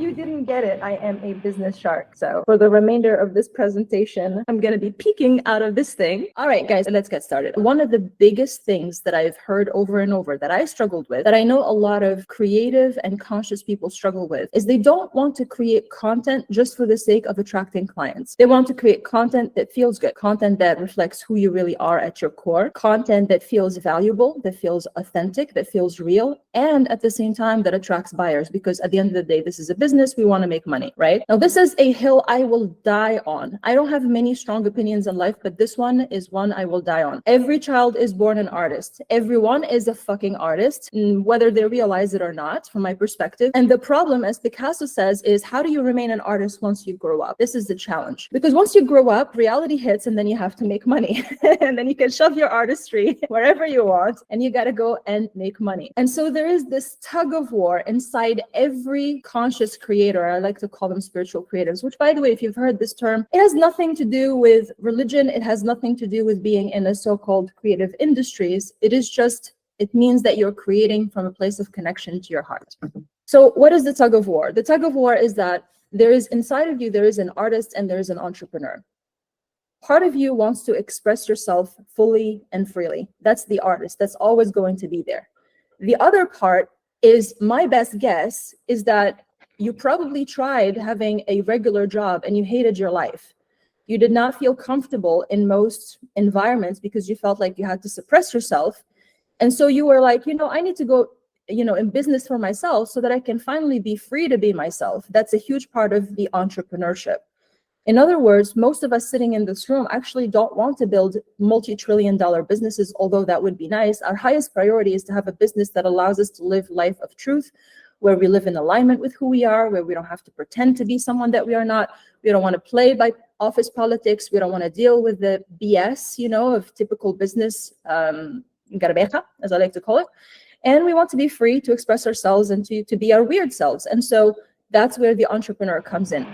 you didn't get it, I am a business shark. So for the remainder of this presentation, I'm going to be peeking out of this thing. All right, guys, let's get started. One of the biggest things that I've heard over and over that I struggled with, that I know a lot of creative and conscious people struggle with, is they don't want to create content just for the sake of attracting clients. They want to create content that feels good, content that reflects who you really are at your core, content that feels valuable, that feels authentic, that feels real, and at the same time that attracts buyers, because at the end of the day, this is a business, we want to make money, right? Now, this is a hill I will die on. I don't have many strong opinions in life, but this one is one I will die on. Every child is born an artist. Everyone is a fucking artist, whether they realize it or not, from my perspective. And the problem, as Picasso says, is how do you remain an artist once you grow up? This is the challenge. Because once you grow up, reality hits and then you have to make money. And then you can shove your artistry wherever you want and you got to go and make money. And so there is this tug of war inside every conscious creator. I like to call them spiritual creatives, which, by the way, if you've heard this term, it has nothing to do with religion. It has nothing to do with being in the so-called creative industries. It means that you're creating from a place of connection to your heart. So what is the tug of war? The tug of war is that there is inside of you, there is an artist and there is an entrepreneur. Part of you wants to express yourself fully and freely. That's the artist. That's always going to be there. The other part is, my best guess is that you probably tried having a regular job and you hated your life. You did not feel comfortable in most environments because you felt like you had to suppress yourself. And so you were like, I need to go, in business for myself so that I can finally be free to be myself. That's a huge part of the entrepreneurship. In other words, most of us sitting in this room actually don't want to build multi-trillion-dollar businesses, although that would be nice. Our highest priority is to have a business that allows us to live life of truth, where we live in alignment with who we are, where we don't have to pretend to be someone that we are not. We don't want to play by office politics. We don't want to deal with the BS, of typical business, garabeja, as I like to call it. And we want to be free to express ourselves and to be our weird selves. And so that's where the entrepreneur comes in.